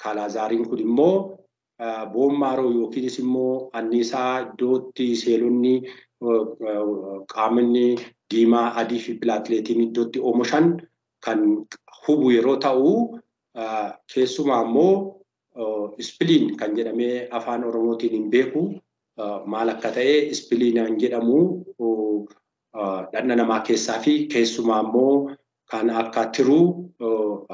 kaalaazariin kun immoo boonmaaroo yookiinis immoo anniisaa iddootti seelonni qaamni diimaa adii fi pilaatileetiin iddootti oomishan kan hubu yeroo ta'u keessumaa immoo ispiliin kan jedhamee afaan oromootiin hin beeku maal akka ta'e ispiliinaan jedhamu dhanna namaa keessaa fi keessumaa immoo kan akka tiruu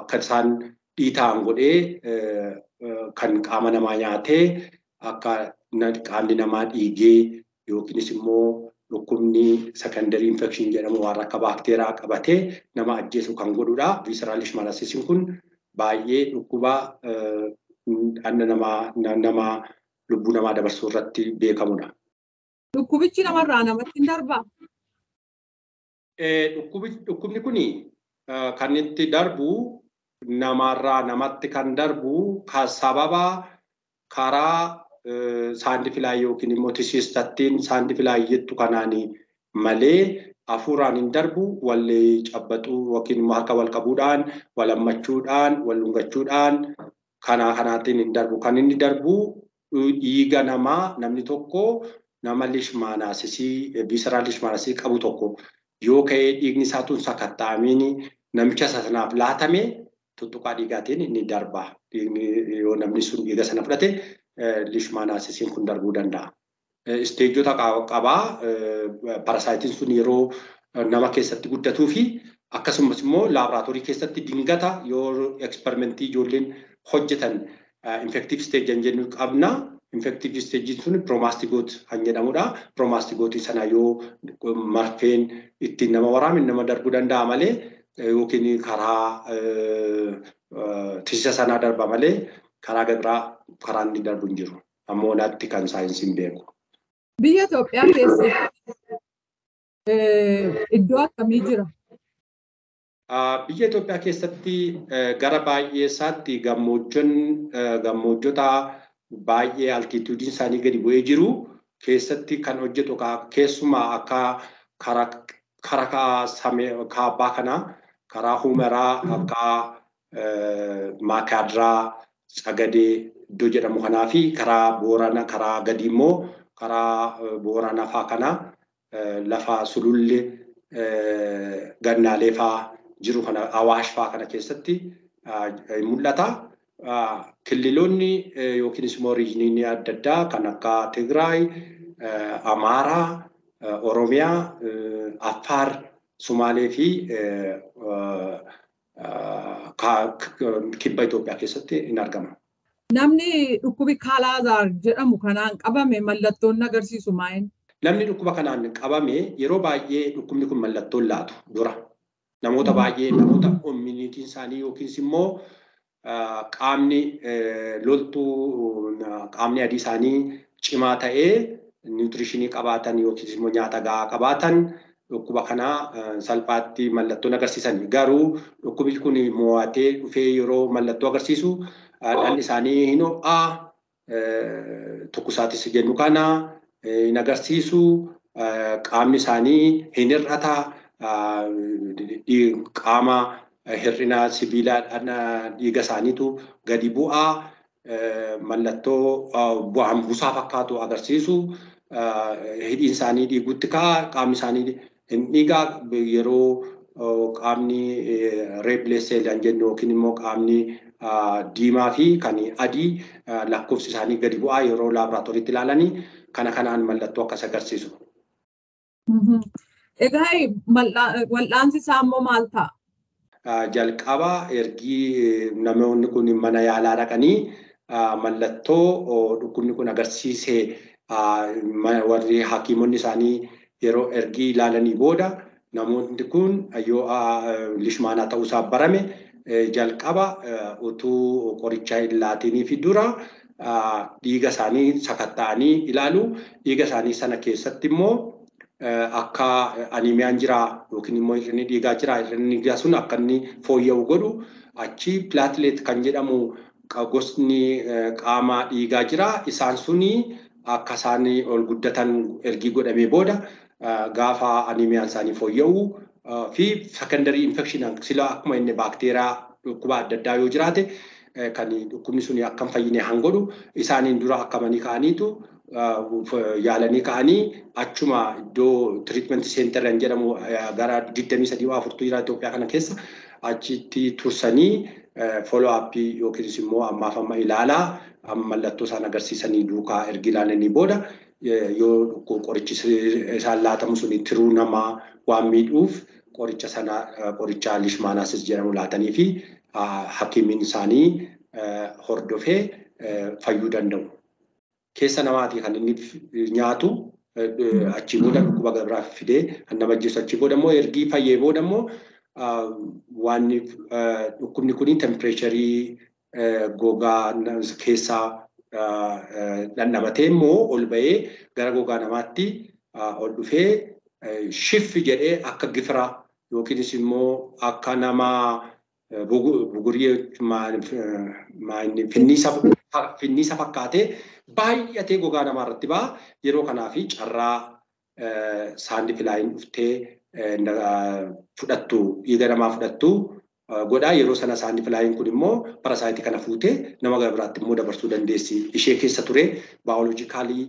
akka isaan dhiitaan godhee kan qaama namaa nyaatee akka qaamni namaa dhiigee yookiinis immoo dhukkubni secondary infection jedhamu waan akka baakteeriyaa qabatee nama ajjeesu kan godhudha. Visceral leishmaniasis kun baay'ee dhukkuba nama lubbuu namaa dabarsuu irratti beekamudha. Dhukkubichi namarraa namatti hin darbaa? Dhukkubni kun kan itti darbu namarraa namatti kan darbu kan sababa karaa saandifilaay yookiin immoo tisiistattiin saandifilaay jettu kanaani malee hafuuraan hin darbu wallee cabbaxuu yookiin immoo harka wal qabuudhaan wal hammachuudhaan wal lungachuudhaan kanaatiin hin darbu. Kan inni darbu dhiiga namaa namni tokko nama leishmaniasisii visceral leishmaniasisii qabu tokko yoo ka'ee dhiigni isaa tun sakatta'ameen namicha sanaaf laatame tuttuqaa dhiigaatiin inni darba. Yoo namni sun dhiiga sana fudhate leishmaniasisiin kun darbuu danda'a. Isteejota qabaa parasaayitiin sun yeroo nama keessatti guddatuu fi akkasumas immoo laaboraatoorii keessatti dingata yoo eksperimentii ijoolleen hojjetan infective stage jennu qabna. Infective stage sun promastigoot kan jedhamudha. Promastigootii sana yoo marfeen ittiin nama waraabin nama darbuu danda'a malee yookiin karaa tisisa sanaa darba malee karaa biraa karaan inni darbu hin jiru. Ammoo naatti kan saayinsiin beeku. Biyya Itoophiyaa keessatti iddoo akkamii jira? Biyya Itoophiyaa keessatti gara baay'eessaatti gammoojjota baay'ee altituudiin isaanii gadi bu'ee jiru keessatti kan hojjetu keessumaa akka karaa kaabaa kanaa karaa humeraa akka maakaadiraa sagadee iddoo jedhamu kanaa fi karaa boorana karaa gadi immoo karaa booranaa fa'aa kana lafa sulullee gannaalee fa'aa jiru kana awaash fa'aa kana keessatti mul'ata. Killiloonni yookiinis immoo riijiniin adda addaa kan akka Tigraay, Amaaraa, Oromiyaa, Affaar, Sumaalee fi kibba Itoophiyaa keessatti in argama. Namni dhukkubi kaalaazar jedhamu kanaan qabame mallattoon agarsiisu maal? Namni dhukkuba kanaan qabame yeroo baay'ee dhukkubni kun mallattoon laatu dura. Namoota baay'ee namoota immuniitiin isaanii yookiis immoo qaamni loltuu qaamni adii isaanii cimaa ta'ee niwutirishinii qabaatan yookiis immoo nyaata gahaa qabaatan dhukkuba kana salphaatti mallattoon agarsiisan. Garuu dhukkubni kun mo'atee dhufee yeroo mallattoo agarsiisu dhalli isaanii hin ho'aa tokkosaatis jennu kana hin agarsiisu qaamni isaanii hin hir'ata qaama hir'ina sibiilaa dhiiga isaaniitu gadi bu'aa mallattoo bu'aan buusaa fakkaatu agarsiisu hidhiin isaanii dhiigutti ka'a qaamni isaanii hin dhiigaa yeroo qaamni red blood cell jennu yookiin immoo qaamni diimaa fi kan adii lakkoofsi isaanii gadi bu'aa yeroo laaboraatooriitti ilaalanii kanaan mallattoo akkas agarsiisu. Egaa wal'aansi isaa immoo maal ta'a? Jalqaba ergi namoonni kun mana yaalaa dhaqanii mallattoo dhukkubni kun agarsiisee warri hakiimonni isaanii yeroo ergi ilaalanii booda namoonni kun yoo leishmaniyaa ta'uusaa barame jalqaba utuu qoricha hin laatinii fi dura dhiiga isaanii sakatta'anii ilaalu. Dhiiga isaanii sana keessatti immoo akka animiyaan jira yookiin immoo hir'inni dhiigaa jira. Hir'inni dhiigaa sun akka inni fooyya'u godhu achi pilaatileet kan jedhamu gosni qaama dhiigaa jira. Isaan suni akka isaan ol guddatan ergi godhamee booda gaafa animiyaan isaanii fooyya'u fi secondary infection sila akkuma inni baakteeriyaa dhukkuba adda addaa yoo jiraate kan dhukkubni sun akka hin fayyine hangodhu isaaniin dura akkamanii ka'aniitu yaalanii ka'anii achuma iddoo treatment center jedhamu gara 23-4 jira Itoophiyaa kana keessa achitti tursanii follow up yookiin immoo ammaaf amma ilaalaa mallattoo isaan agarsiisanii duukaa ergi ilaalanii booda yoo qorichi isaan laatamu sun tiruu namaa waan miidhuuf qoricha sana qoricha leishmaniasis jedhamu laatanii fi hakiimiin isaanii hordofee fayyuu danda'u. Keessa namaatii kan inni nyaatu achii booda dhukkuba biraa fidee kan nama ajjeesu achii booda immoo ergi fayyee booda immoo waan dhukkubni kun tempereecharii gogaa keessaa dhandhamatee immoo ol ba'ee gara gogaa namaatti ol dhufee shiffi jedhee akka gifira yookiinis immoo akka nama bugurii finniisa fakkaatee baay'atee gogaa namaa irratti ba'a. Yeroo kanaa fi carraa saandi filaayin dhuftee fudhattu dhiiga namaa fudhattu godhaa. Yeroo sana saandi filaayin kun immoo parasaayitii kana fuutee nama gara biraatti immoo dabarsuu dandeessi. Ishee keessa ture baayoloojikaalii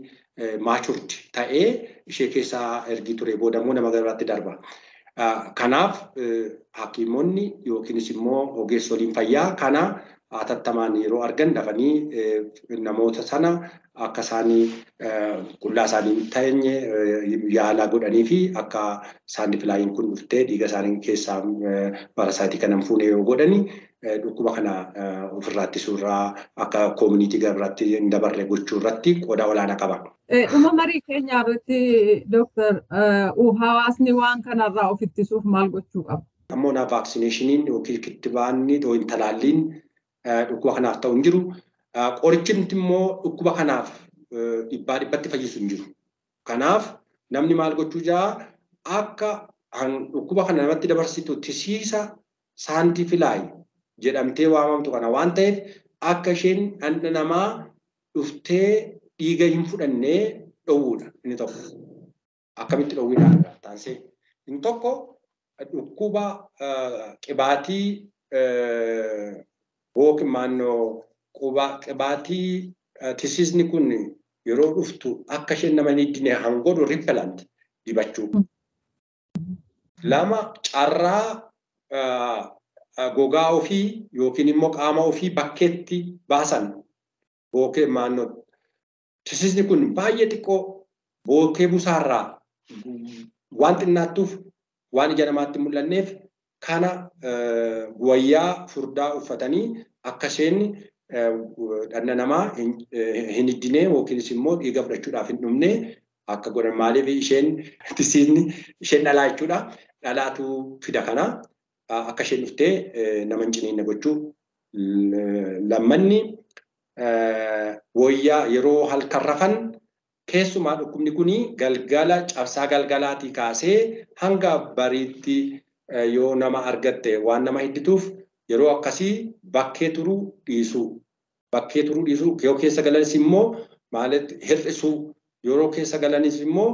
maatured ta'ee ishee keessa ergi ture booda immoo nama gara biraatti darba. Kanaaf hakiimonni yookiinis immoo ogeessoliin fayyaa kana hatattamaan yeroo argan dafanii namoota sana akka isaanii qullaa isaanii hin teenye yaalaa godhanii fi akka saandi filaayin kun dhuftee dhiiga isaanii keessaa parasaayitii kana hin fuune yoo godhani dhukkuba kana ofirraa ittisuurraa akka koomunitii gara biraatti hin dabarre gochuu irratti qooda olaanaa qaba. Dhuma marii keenyaa irratti Dooktar hawaasni waan kanarraa of ittisuuf maal gochuu qaba? Ammoo vaaksineeshiniin yookiin kittibaanni yookiin talaalliin dhukkuba kanaaf ta'u hin jiru. Qorichi immoo dhukkuba kanaaf dhibbatti fayyisu hin jiru. Kanaaf namni maal gochuu jaa akka dhukkuba kana namatti dabarsitu tisiisa saandi filaay jedhamtee waamamtu kana waan ta'eef akka isheen dhala namaa dhuftee dhiiga hin fudhannee dhowwuudha inni tokko. Akkamitti dhowwuudha taansee inni tokko dhukkuba qibaatii yookiin maannoo qibaatii tisiisni kun yeroo dhuftu akka isheen nama hin hidhine hangodhu ripelant dibachuu. Lama carraa gogaa ofii yookiin immoo qaama ofii bakkeetti baasan yookiin maannoo tisiisni kun baay'ee xiqqoo bookee busaarraa waan xinnaattuuf waan ija namaatti mul'anneef kana wayyaa furdaa uffatanii akka isheen dhala namaa hin hidhine yookiinis immoo dhiiga fudhachuudhaaf hin dhumne akka godhan maaliif isheen tisiisni isheen dhalaa jechuudha. Dhalaatu fida kana akka isheen dhuftee nama hin ciniinne gochuu. Lammanni wayyaa yeroo halkan rafan keessumaa dhukkubni kun galgala cabsaa galgalaatii kaasee hanga bariitti yoo nama argatte waan nama hiddituuf yeroo akkasii bakkee turuu dhiisuu. Bakkee turuu dhiisuu yoo keessa galanis immoo maalitti hir'isuu yeroo keessa galanis immoo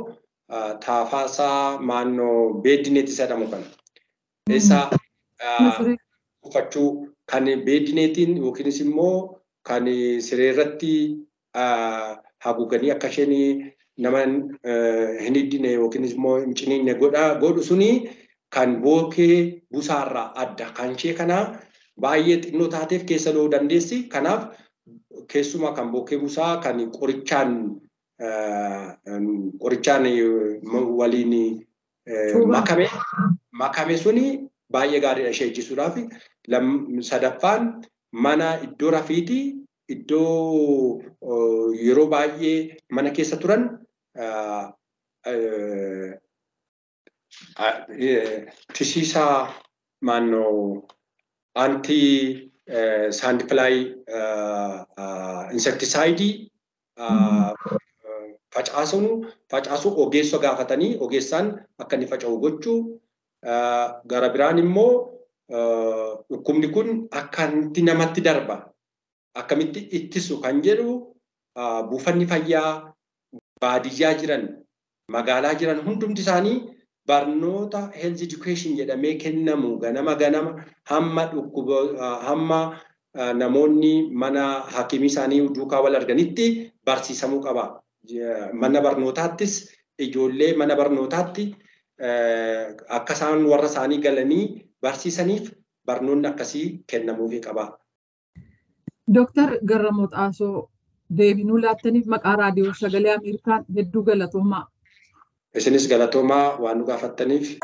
taafaasaa maannoo beedineetii jedhamu kana. Isa uffachuu kan beedineetiin yookiinis immoo kan sireerratti haguuganii akka isheen nama hin hidhine yookiinis immoo hin ciniinne godhu suni kan bookee busaarraa adda. Kan ishee kanaa baay'ee xinnoo taateef keessa lo'uu dandeessi. Kanaaf keessumaa kan bookee busaa kan qorichaan waliin makame suni baay'ee gaariidha ishee ejjisuudhaaf. Sadaffaan mana iddoo rafiitii iddoo yeroo baay'ee mana keessa turan tisiisaa maannoo anti saandifilaayi insektisaayidii facaasuu ogeessa gaafatanii ogeessaan akka inni faca'u gochuu. Gara biraan immoo dhukkubni kun akkamitti namatti darba akkamitti ittisu kan jedhu buufanni fayyaa baadiyyaa jiran magaalaa jiran hundumti isaanii barnoota health education jedhamee kennamu ganama hamma namoonni mana hakimii isaanii duukaa wal arganitti barsiisamuu qaba. Mana barnootaattis ijoollee mana barnootaatti akka isaan warra isaanii galanii barsiisaniif barnoonni akkasii kennamuufii qaba. Dooktar Garramuu Xaasoo deebii nuu laattaniif maqaa raadiyoo sagalee Ameerikaan hedduu galatoomaa. Isinis galatoomaa waan nu gaafattaniif.